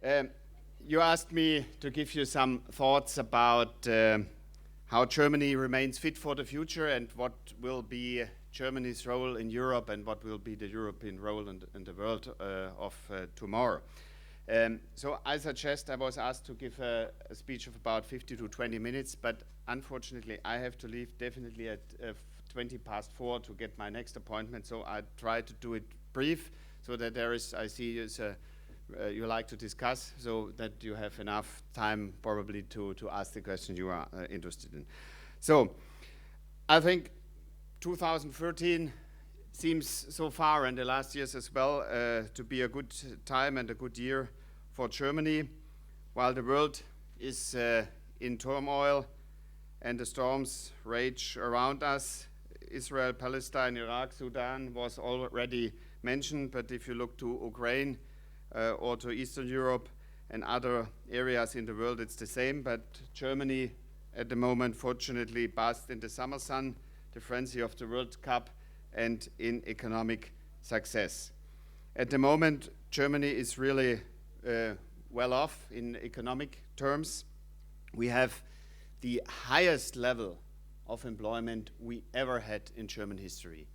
Um, you asked me to give you some thoughts about how Germany remains fit for the future and what will be Germany's role in Europe and what will be the European role in the world of tomorrow. So I suggest I was asked to give a speech of about 50 to 20 minutes, but unfortunately I have to leave definitely at 20 past 4 to get my next appointment, so I try to do it brief so that there is, I see you like to discuss, so that you have enough time probably to ask the questions you are interested in. So I think 2013 seems so far, and the last years as well, to be a good time and a good year for Germany. While the world is in turmoil and the storms rage around us, Israel, Palestine, Iraq, Sudan was already mentioned, but if you look to Ukraine or to Eastern Europe and other areas in the world, it's the same. But Germany at the moment, fortunately, basks in the summer sun, the frenzy of the World Cup, and in economic success. At the moment, Germany is really well off in economic terms. We have the highest level of employment we ever had in German history.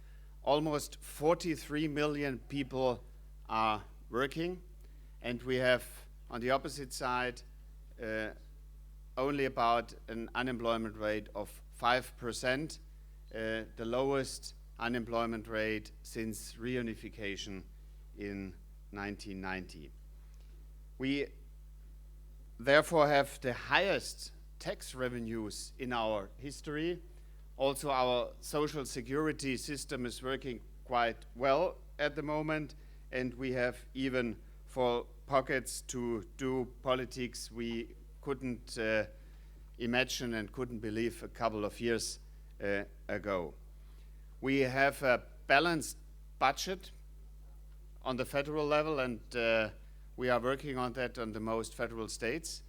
Almost 43 million people are working, and we have, on the opposite side, only about an unemployment rate of 5%, the lowest unemployment rate since reunification in 1990. We therefore have the highest tax revenues in our history. Also, our social security system is working quite well at the moment, and we have even for pockets to do politics we couldn't imagine and couldn't believe a couple of years ago. We have a balanced budget on the federal level, and we are working on that on the most federal states.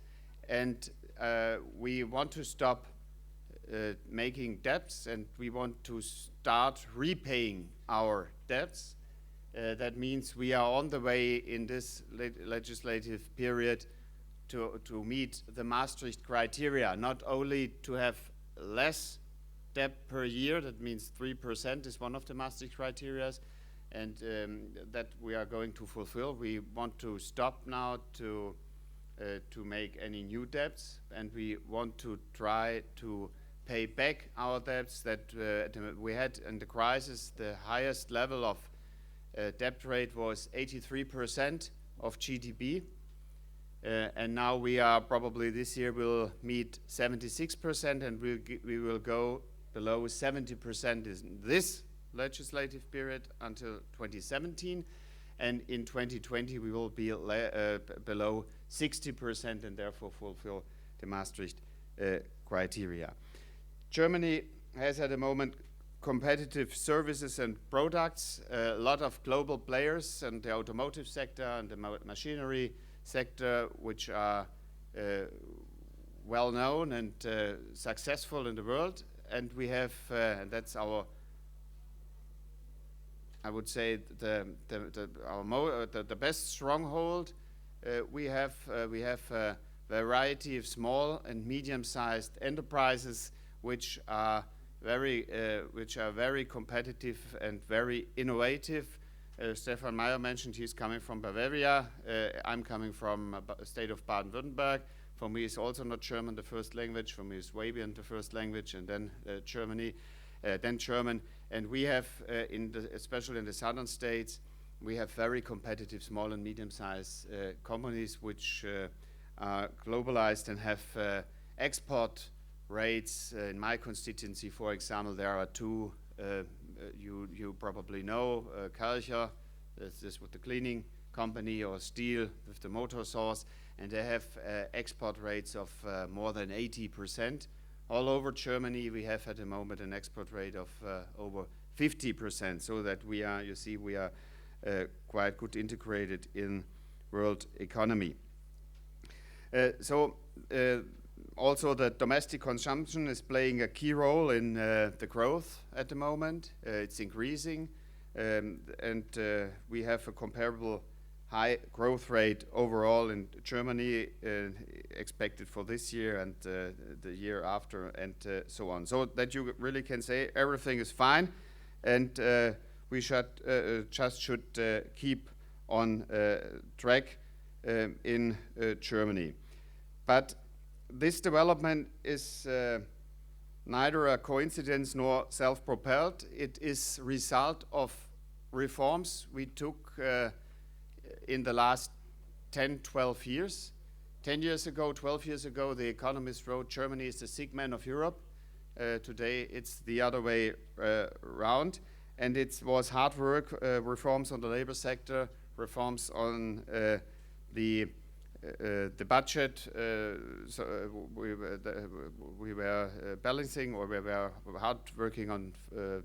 And we want to stop making debts, and we want to start repaying our debts. That means we are on the way in this legislative period to meet the Maastricht criteria, not only to have less debt per year, that means 3% is one of the Maastricht criteria, and that we are going to fulfill. We want to stop now to make any new debts, and we want to try to pay back our debts that we had in the crisis. The highest level of debt rate was 83% of GDP, and now we are probably this year will meet 76%, and we will go below 70% in this legislative period until 2017, and in 2020 we will be below 60% and therefore fulfill the Maastricht criteria. Germany has at the moment competitive services and products, a lot of global players in the automotive sector and the machinery sector, which are well known and successful in the world. And we have, and that's our, I would say, the best stronghold. We have a variety of small and medium-sized enterprises which are very competitive and very innovative. Stefan Meyer mentioned he's coming from Bavaria. I'm coming from the state of Baden-Württemberg. For me, it's also not German the first language. For me, it's Swabian the first language, and then then German. And we have, especially in the southern states, we have very competitive small and medium-sized companies which are globalized and have export rates. In my constituency, for example, there are two you probably know, Karcher, this with the cleaning company, or Steel with the motor saws, and they have export rates of more than 80%. All over Germany, we have at the moment an export rate of over 50%, so that we are, you see, we are quite good integrated in world economy. Also, the domestic consumption is playing a key role in the growth at the moment. It's increasing, and we have a comparable high growth rate overall in Germany expected for this year and the year after, and so on. So that you really can say everything is fine, and we should keep on track in Germany. But this development is neither a coincidence nor self-propelled. It is result of reforms we took in the last 10, 12 years. 10 years ago, 12 years ago, the economists wrote Germany is the sick man of Europe. Today it's the other way around. And it was hard work, reforms on the labor sector, reforms on the budget. We were balancing, or we were hard working on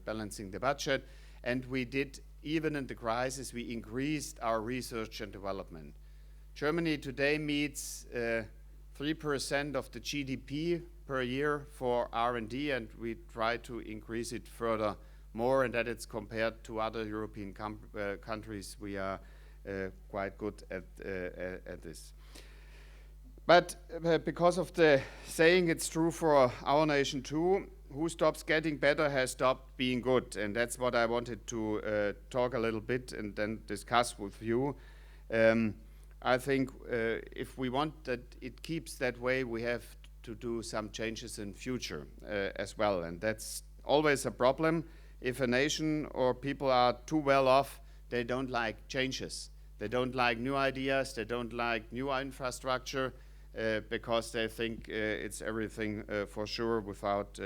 balancing the budget. And we did, even in the crisis, we increased our research and development. Germany today meets 3% of the GDP per year for R&D, and we try to increase it further more, and that it's compared to other European countries, we are quite good at this. But because of the saying, it's true for our nation too, who stops getting better has stopped being good. And that's what I wanted to talk a little bit and then discuss with you. I think if we want that it keeps that way, we have to do some changes in future as well. And that's always a problem. If a nation or people are too well off, they don't like changes. They don't like new ideas. They don't like new infrastructure because they think it's everything for sure without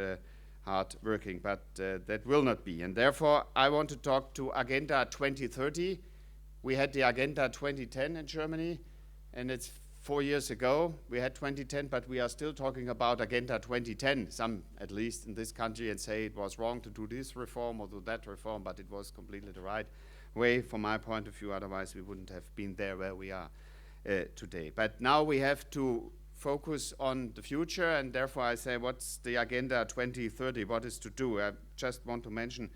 hard working. But that will not be. And therefore, I want to talk to Agenda 2030. We had the Agenda 2010 in Germany, and it's 4 years ago. We had 2010, but we are still talking about Agenda 2010, some at least in this country, and say it was wrong to do this reform or do that reform, but it was completely the right way from my point of view. Otherwise, we wouldn't have been there where we are today. But now we have to focus on the future, and therefore I say, what's the Agenda 2030? What is to do? I just want to mention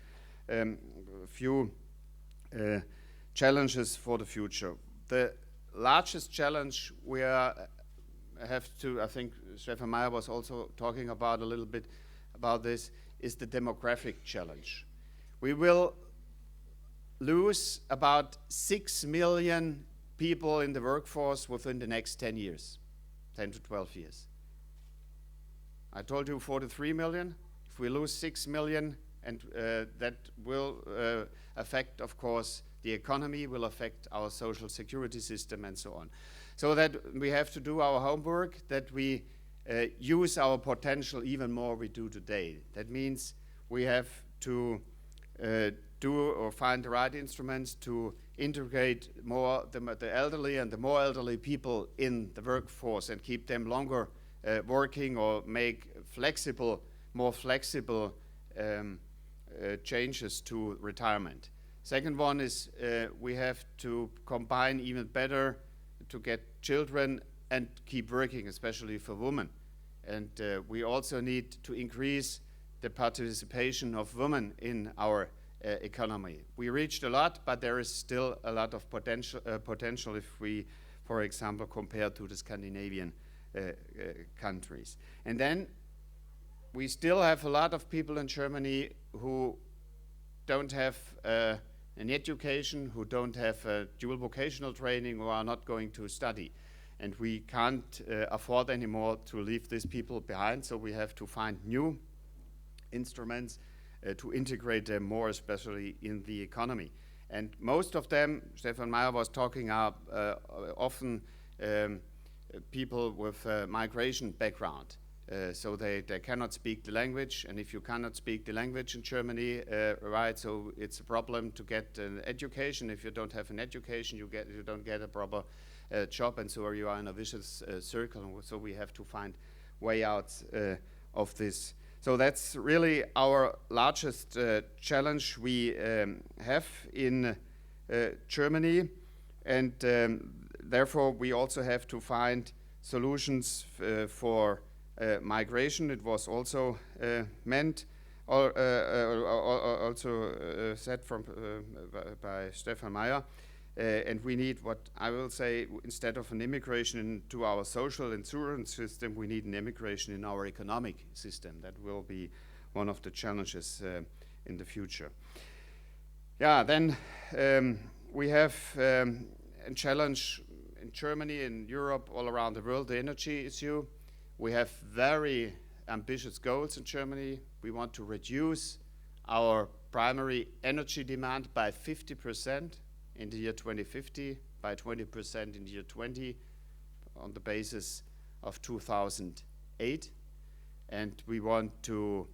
a few challenges for the future. The largest challenge we have to, I think Stefan Meyer was also talking about a little bit about this, is the demographic challenge. We will lose about 6 million people in the workforce within the next 10 years, 10 to 12 years. I told you 43 million. If we lose 6 million, and that will affect, of course, the economy, will affect our social security system and so on. So that we have to do our homework, that we use our potential even more we do today. That means we have to do or find the right instruments to integrate more the elderly and the more elderly people in the workforce and keep them longer working, or make more flexible changes to retirement. Second one is we have to combine even better to get children and keep working, especially for women. And we also need to increase the participation of women in our economy. We reached a lot, but there is still a lot of potential if we, for example, compare to the Scandinavian countries. And then we still have a lot of people in Germany who don't have an education, who don't have a dual vocational training, or are not going to study. And we can't afford anymore to leave these people behind, so we have to find new instruments to integrate them more, especially in the economy. And most of them, Stefan Meyer was talking about often people with migration background. So they cannot speak the language, and if you cannot speak the language in Germany, right, so it's a problem to get an education. If you don't have an education, you don't get a proper job, and so you are in a vicious circle. So we have to find way out of this. So that's really our largest challenge we have in Germany, and therefore we also have to find solutions for migration. It was also also said by Stefan Meyer. And we need, what I will say, instead of an immigration into our social insurance system, we need an immigration in our economic system. That will be one of the challenges in the future. Yeah, then we have a challenge in Germany, in Europe, all around the world, the energy issue. We have very ambitious goals in Germany. We want to reduce our primary energy demand by 50% in the year 2050, by 20% in the year 20, on the basis of 2008. And we want to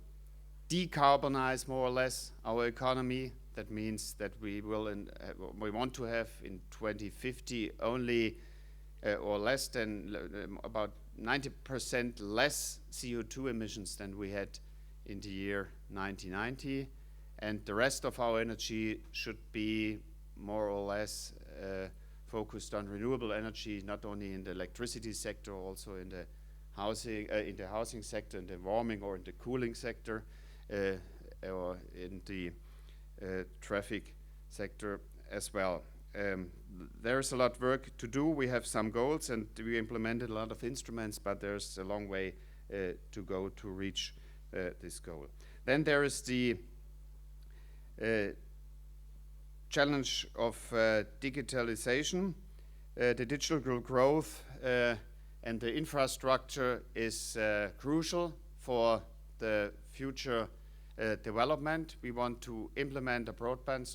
decarbonize more or less our economy. That means that we want to have in 2050 only or less than about 90% less CO2 emissions than we had in the year 1990. And the rest of our energy should be more or less focused on renewable energy, not only in the electricity sector, also in the housing sector, in the warming or in the cooling sector, or in the traffic sector as well. There's a lot of work to do. We have some goals and we implemented a lot of instruments, but there's a long way to go to reach this goal. Then there is the challenge of digitalization. The digital growth and the infrastructure is crucial for the future development. We want to implement a broadband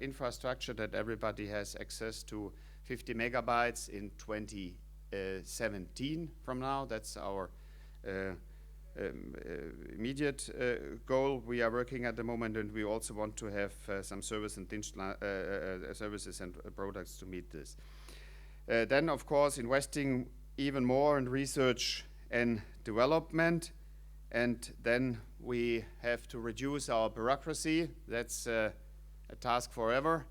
infrastructure that everybody has access to 50 megabytes in 2017 from now. That's our immediate goal we are working at the moment, and we also want to have some services and products to meet this. Then, of course, investing even more in research and development, and then we have to reduce our bureaucracy. That's a task forever.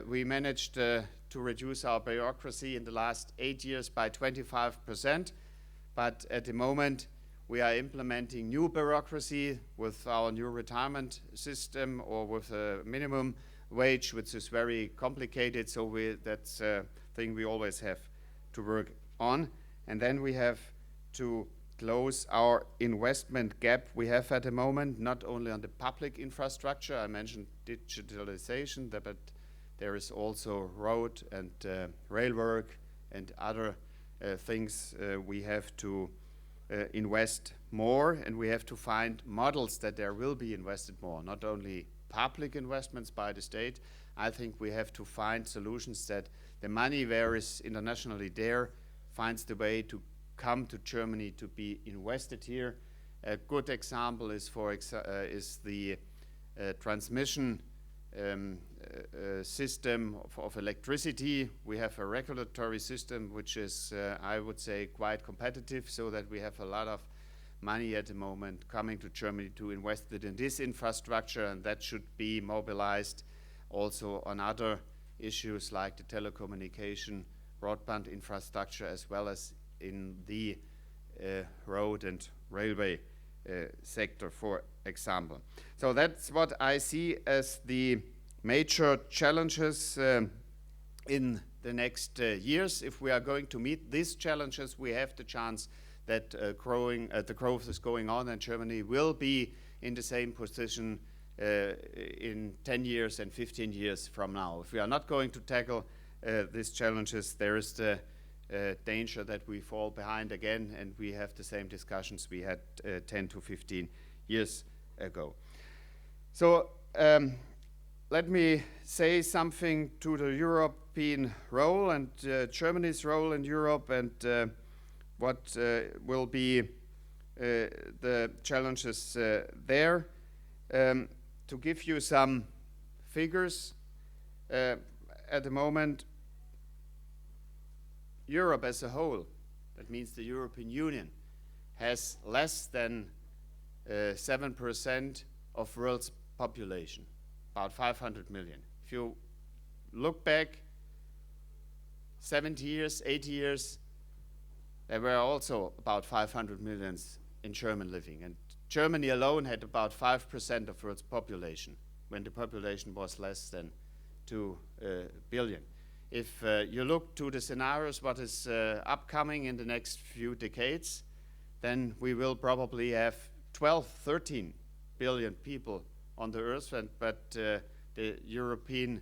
We managed to reduce our bureaucracy in the last 8 years by 25%, but at the moment we are implementing new bureaucracy with our new retirement system or with a minimum wage, which is very complicated. So that's a thing we always have to work on. And then we have to close our investment gap we have at the moment, not only on the public infrastructure. I mentioned digitalization, but there is also road and rail work and other things we have to invest more, and we have to find models that there will be invested more, not only public investments by the state. I think we have to find solutions that the money where is internationally there finds the way to come to Germany to be invested here. A good example is the transmission system of electricity. We have a regulatory system which is, I would say, quite competitive, so that we have a lot of money at the moment coming to Germany to invest it in this infrastructure, and that should be mobilized also on other issues like the telecommunication, broadband infrastructure, as well as in the road and railway sector, for example. So that's what I see as the major challenges in the next years. If we are going to meet these challenges, we have the chance that the growth is going on, and Germany will be in the same position in 10 years and 15 years from now. If we are not going to tackle these challenges, there is the danger that we fall behind again, and we have the same discussions we had 10 to 15 years ago. So let me say something to the European role and Germany's role in Europe, and what will be the challenges there. To give you some figures, at the moment, Europe as a whole, that means the European Union, has less than 7% of world's population, about 500 million. If you look back 70 years, 80 years, there were also about 500 million in German living, and Germany alone had about 5% of world's population when the population was less than billion. If you look to the scenarios, what is upcoming in the next few decades, then we will probably have 12, 13 billion people on the Earth, but the European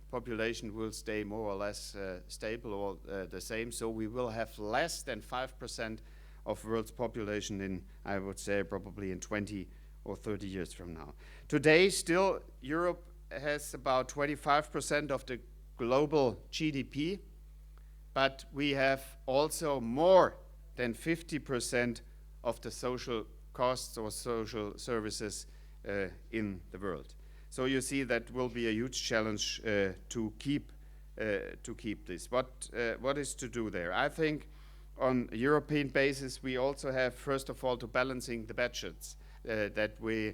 population will stay more or less stable or the same. So we will have less than 5% of world's population in, I would say, probably in 20 or 30 years from now. Today, still, Europe has about 25% of the global GDP, but we have also more than 50% of the social costs or social services in the world. So you see that will be a huge challenge to keep this. What is to do there? I think on a European basis, we also have, first of all, to balancing the budgets that we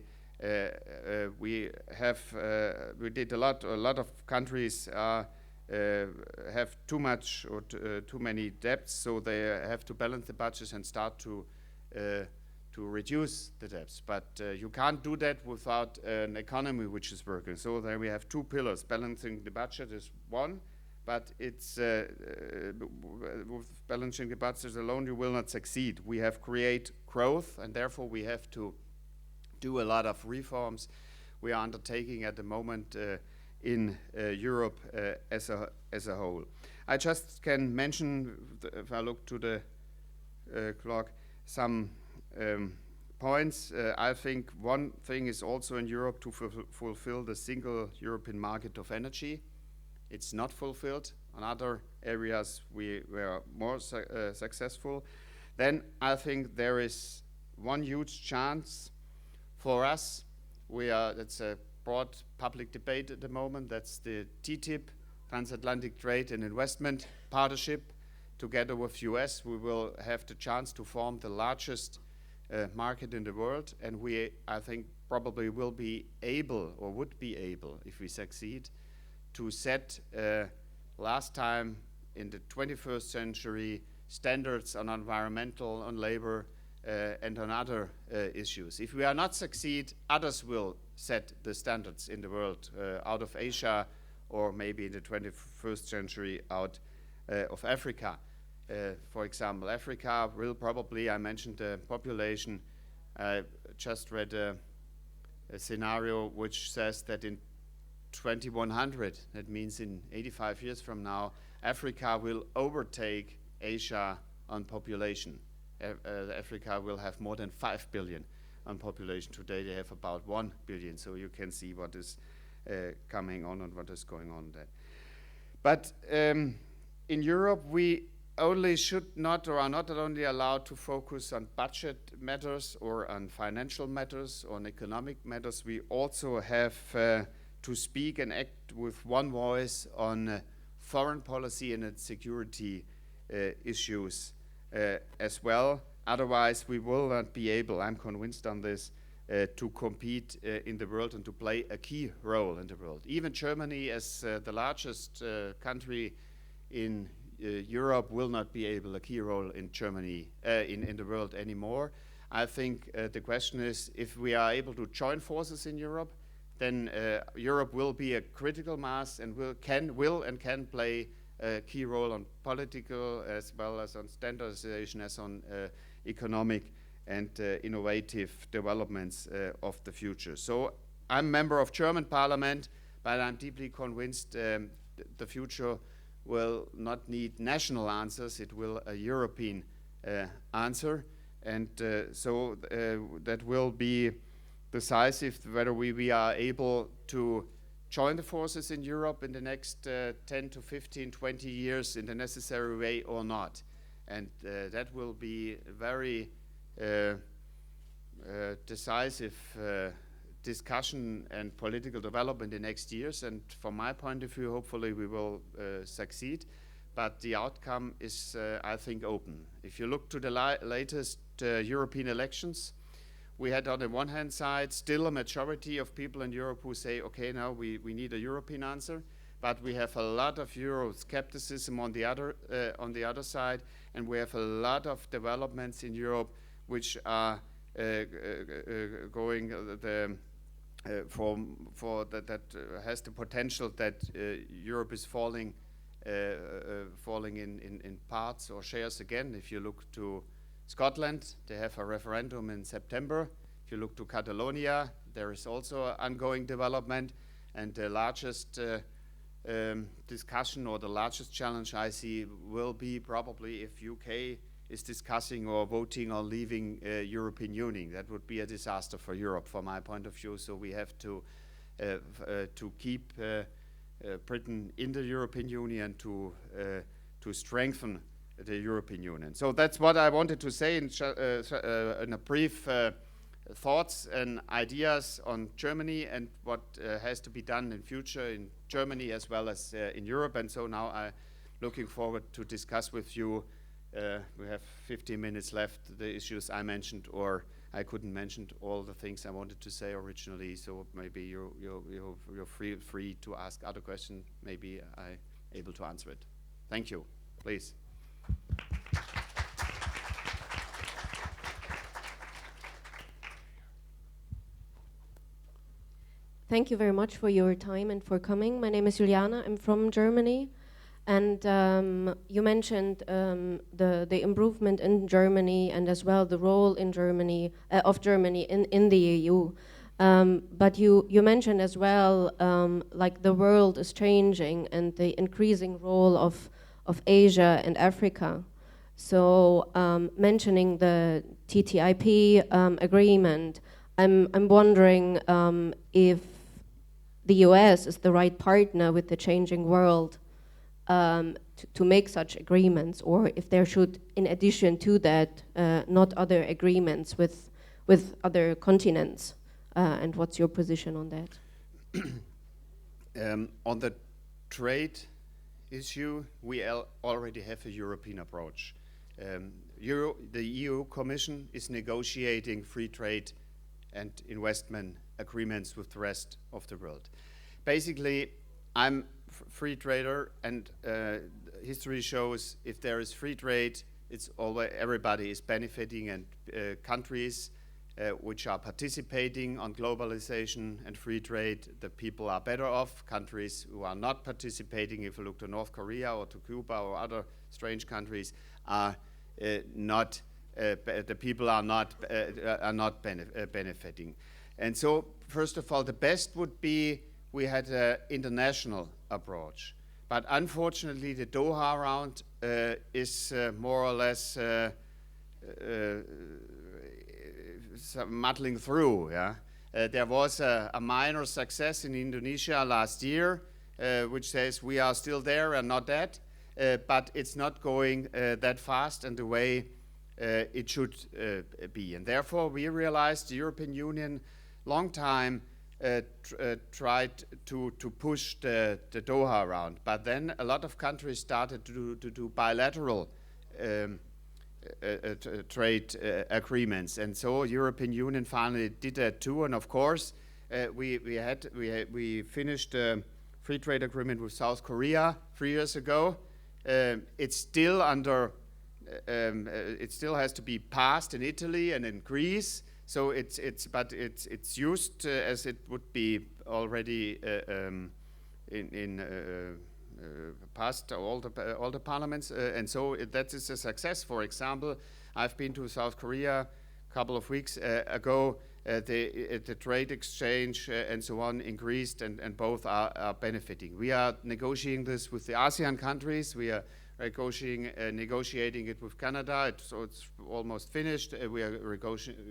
did a lot of countries have too much or too many debts, so they have to balance the budgets and start to reduce the debts. But you can't do that without an economy which is working. So there we have two pillars. Balancing the budget is one, but it's with balancing the budget alone you will not succeed. We have create growth, and therefore we have to do a lot of reforms we are undertaking at the moment in Europe as a whole. I just can mention, if I look to the clock, some points. I think one thing is also in Europe to fulfill the single European market of energy. It's not fulfilled. On other areas we were more successful. Then I think there is one huge chance for us. That's a broad public debate at the moment. That's the TTIP, Transatlantic Trade and Investment Partnership. Together with US, we will have the chance to form the largest market in the world, and I think, probably will be able, or would be able, if we succeed, to set last time in the 21st century standards on environmental, on labor, and on other issues. If we are not succeed, others will set the standards in the world out of Asia, or maybe in the 21st century out of Africa. For example, Africa will probably, I mentioned the population, I just read a scenario which says that in 2100, that means in 85 years from now, Africa will overtake Asia on population. Africa will have more than 5 billion on population. Today they have about 1 billion, so you can see what is coming on and what is going on there. But in Europe, we only should not, or are not only allowed to focus on budget matters or on financial matters or on economic matters. We also have to speak and act with one voice on foreign policy and its security issues as well. Otherwise, we will not be able, I'm convinced on this, to compete in the world and to play a key role in the world. Even Germany, as the largest country in Europe, will not be able a key role in Germany, in the world anymore. I think the question is, if we are able to join forces in Europe, then Europe will be a critical mass and will and can play a key role on political as well as on standardization, as on economic and innovative developments of the future. So I'm a member of German Parliament, but I'm deeply convinced the future will not need national answers. It will a European answer, and so that will be decisive whether we are able to join the forces in Europe in the next 10 to 15, 20 years in the necessary way or not. And that will be a very decisive discussion and political development in the next years. And from my point of view, hopefully we will succeed. But the outcome is, I think, open. If you look to the latest European elections, we had on the one hand side still a majority of people in Europe who say, okay, now we need a European answer, but we have a lot of Euroscepticism on the other side, and we have a lot of developments in Europe which are going for that has the potential that Europe is falling in parts or shares again. If you look to Scotland, they have a referendum in September. If you look to Catalonia, there is also ongoing development, and the largest discussion or the largest challenge I see will be probably if UK is discussing or voting on leaving European Union. That would be a disaster for Europe, from my point of view. So we have to keep Britain in the European Union to strengthen the European Union. So that's what I wanted to say in a brief thoughts and ideas on Germany and what has to be done in future in Germany as well as in Europe. And so now I'm looking forward to discuss with you. We have 15 minutes left, the issues I mentioned, or I couldn't mention all the things I wanted to say originally, so maybe you're free to ask other questions. Maybe I'm able to answer it. Thank you. Please. Thank you very much for your time and for coming. My name is Juliana. I'm from Germany. And you mentioned the improvement in Germany and as well the role in Germany of Germany in the EU. But you mentioned as well like the world is changing and the increasing role of Asia and Africa. So mentioning the TTIP agreement, I'm wondering if the US is the right partner with the changing world to make such agreements, or if there should, in addition to that, not other agreements with other continents, and what's your position on that? On the trade issue, we already have a European approach. The EU Commission is negotiating free trade and investment agreements with the rest of the world. Basically, I'm free trader, and history shows if there is free trade, it's always everybody is benefiting, and countries which are participating on globalization and free trade, the people are better off. Countries who are not participating, if you look to North Korea or to Cuba or other strange countries, are not the people are not benefiting. And so, first of all, the best would be we had an international approach. But unfortunately, the Doha round is more or less muddling through. Yeah? There was a minor success in Indonesia last year, which says we are still there and not that, but it's not going that fast and the way it should be. And therefore, we realized the European Union long time tried to push the Doha round, but then a lot of countries started to do bilateral trade agreements, and so European Union finally did that too. And of course, we finished a free trade agreement with South Korea 3 years ago. It's still under. It still has to be passed in Italy and in Greece. So it's used as it would be already passed all the parliaments, and so that is a success. For example, I've been to South Korea a couple of weeks ago. The trade exchange and so on increased, and both are benefiting. We are negotiating this with the ASEAN countries. We are negotiating it with Canada, so it's almost finished. We are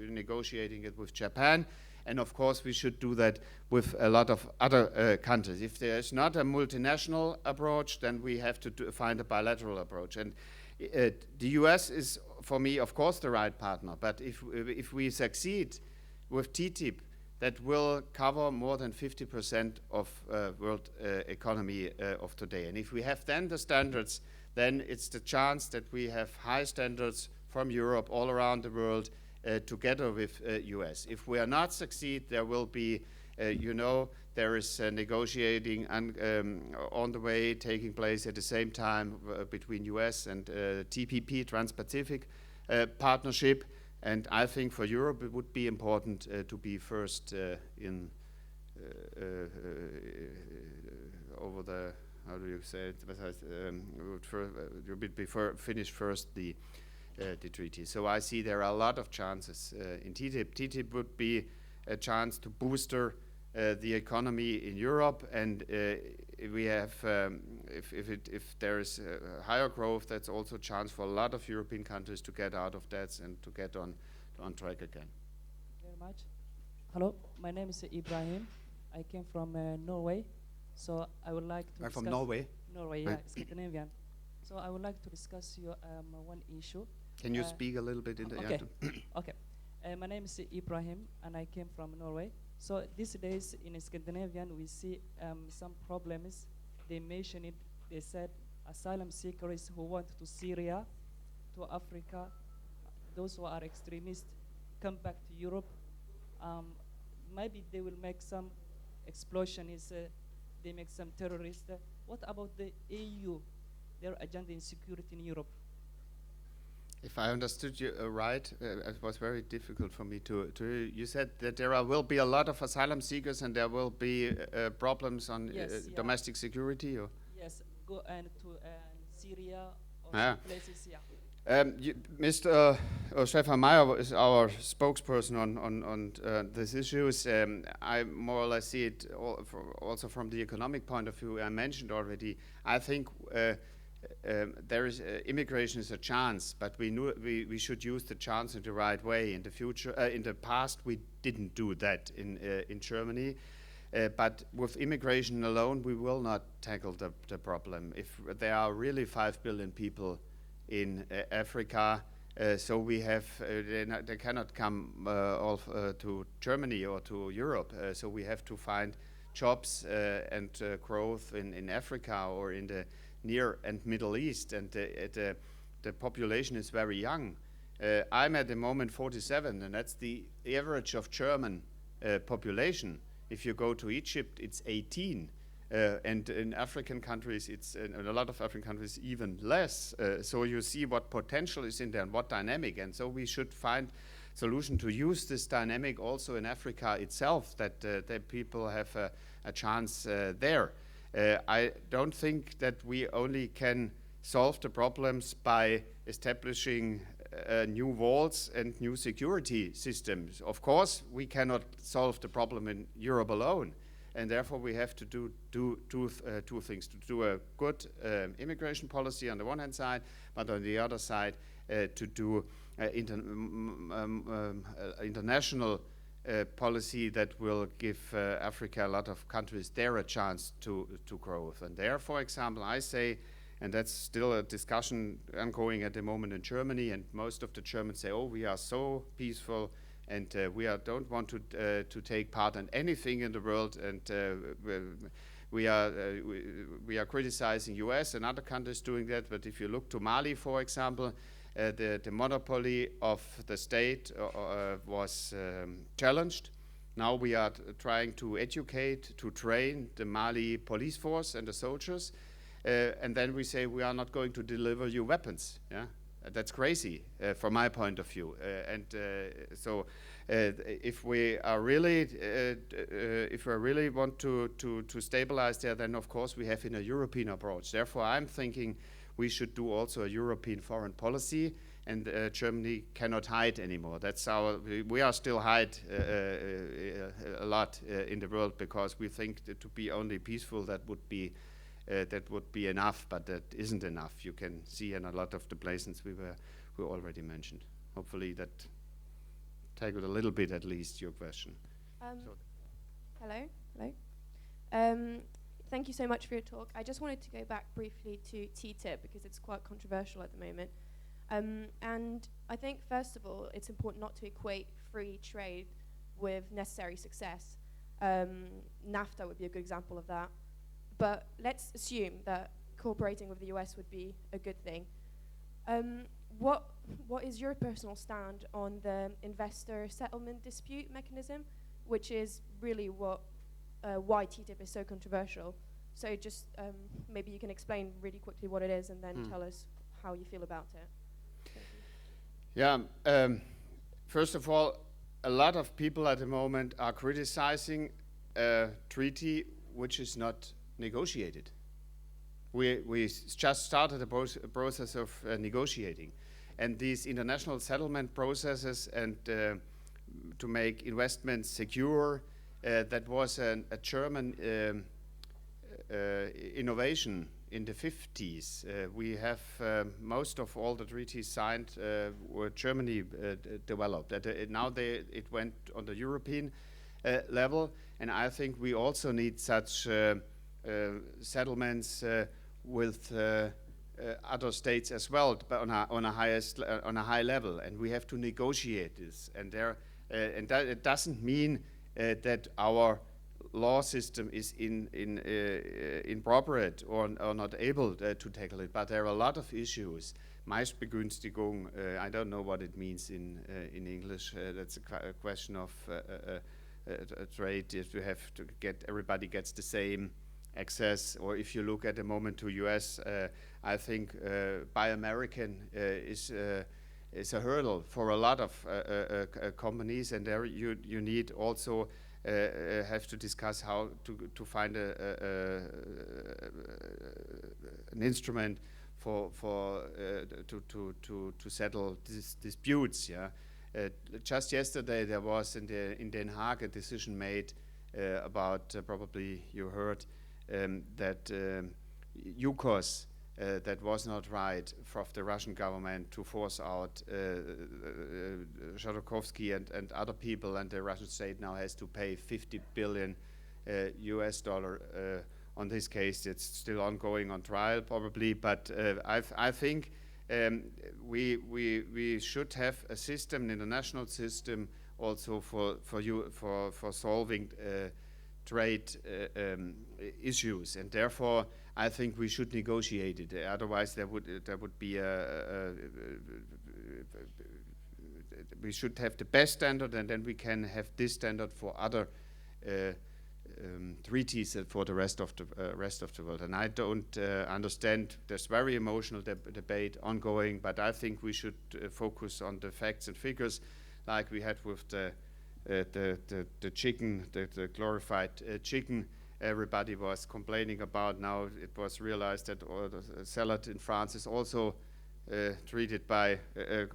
negotiating it with Japan, and of course we should do that with a lot of other countries. If there is not a multinational approach, then we have to find a bilateral approach. And the US is, for me, of course, the right partner. But if we succeed with TTIP, that will cover more than 50% of world economy of today. And if we have then the standards, then it's the chance that we have high standards from Europe all around the world together with US. If we are not succeed, there will be, there is negotiating on the way taking place at the same time between US and TPP, Trans-Pacific Partnership. And I think for Europe it would be important to be first in over the, how do you say it? You bit before finish first the treaty. So I see there are a lot of chances in TTIP. TTIP would be a chance to booster the economy in Europe, and we have if there is higher growth, that's also a chance for a lot of European countries to get out of debts and to get on track again. Very much. Hello, my name is Ibrahim. I came from Norway, so I would like to. From Norway. Norway, Right. yeah, Scandinavian. So I would like to discuss your one issue. Can you speak a little bit in the okay. Okay. My name is Ibrahim, and I came from Norway. So these days in Scandinavian, we see some problems. They mentioned it. They said asylum seekers who want to Syria, to Africa, those who are extremists, come back to Europe. Maybe they will make some explosion. They make some terrorists. What about the EU? Their agenda in security in Europe? If I understood you right, it was very difficult for me to. You said that there will be a lot of asylum seekers and there will be problems on domestic security. Or? Yes, go and to Syria or Yeah. some places. Yeah. Mr. Stefan Meyer is our spokesperson on these issues. I more or less see it also from the economic point of view. I mentioned already. I think there is immigration is a chance, but we should use the chance in the right way. In the future, in the past, we didn't do that in Germany. But with immigration alone, we will not tackle the problem. If there are really 5 billion people in Africa, so we have they cannot come all to Germany or to Europe. So we have to find jobs and growth in Africa or in the Near and Middle East, and the population is very young. I'm at the moment 47, and that's the average of German population. If you go to Egypt, it's 18. And in African countries, it's in a lot of African countries even less. So you see what potential is in there and what dynamic. And so we should find solution to use this dynamic also in Africa itself, that people have a chance there. I don't think that we only can solve the problems by establishing new walls and new security systems. Of course, we cannot solve the problem in Europe alone. And therefore, we have to do two things: to do a good immigration policy on the one hand side, but on the other side, to do international policy that will give Africa, a lot of countries there, a chance to growth. And there, for example, I say, and that's still a discussion ongoing at the moment in Germany, and most of the Germans say, "Oh, we are so peaceful." And we don't want to take part in anything in the world, and we are criticizing U.S. and other countries doing that. But if you look to Mali, for example, the monopoly of the state was challenged. Now we are trying to educate, to train the Mali police force and the soldiers, and then we say we are not going to deliver you weapons. Yeah. That's crazy from my point of view, so if we are really want to stabilize there, then of course we have in a European approach. Therefore, I'm thinking we should do also a European foreign policy, and Germany cannot hide anymore. That's we are still hide a lot in the world because we think that to be only peaceful that would be enough, but that isn't enough. You can see in a lot of the places we already mentioned. Hopefully that tackled a little bit at least your question. Hello. Thank you so much for your talk. I just wanted to go back briefly to TTIP because it's quite controversial at the moment. And I think, first of all, it's important not to equate free trade with necessary success. NAFTA would be a good example of that. But let's assume that cooperating with the US would be a good thing. What is your personal stand on the investor settlement dispute mechanism, which is really why TTIP is so controversial? So just maybe you can explain really quickly what it is and then tell us how you feel about it. Yeah. First of all, a lot of people at the moment are criticizing a treaty which is not negotiated. We just started a process of negotiating. And these international settlement processes and to make investments secure, that was a German innovation in the 50s. We have most of all the treaties signed were Germany developed. Now it went on the European level, and I think we also need such settlements with other states as well, but on a high level, and we have to negotiate this. And that it doesn't mean that our law system is inappropriate or not able to tackle it, but there are a lot of issues. Meistbegünstigung, I don't know what it means in English. That's a question of trade. If you have to get everybody gets the same access, or if you look at the moment to US, I think Buy American is a hurdle for a lot of companies, and there you need also have to discuss how to find an instrument to settle disputes. Yeah, just yesterday there was in Den Haag a decision made about probably you heard that UCOS. That was not right for the Russian government to force out Khodorkovsky and other people, and the Russian state now has to pay $50 billion US on this case. It's still ongoing on trial probably, but I think we should have a system, an international system, also for solving trade issues, and therefore I think we should negotiate it. Otherwise, there would be we should have the best standard, and then we can have this standard for other treaties for the rest of the world. And I don't understand. There's very emotional debate ongoing, but I think we should focus on the facts and figures, like we had with the chicken, the glorified chicken. Everybody was complaining about. Now it was realized that the salad in France is also treated by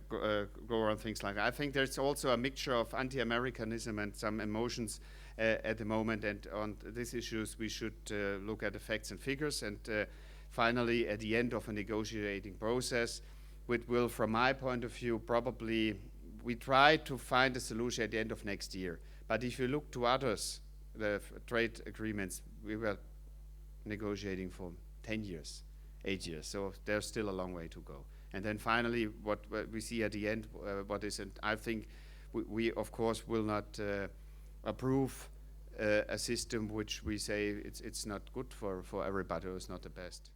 grower and things like that. I think there's also a mixture of anti-Americanism and some emotions at the moment, and on these issues we should look at the facts and figures. And finally, at the end of a negotiating process, which will, from my point of view, probably we try to find a solution at the end of next year. But if you look to others, the trade agreements, we were negotiating for 10 years, 8 years, so there's still a long way to go. And then finally, what we see at the end, what is, and I think we of course will not approve a system which we say it's not good for everybody, or it's not the best.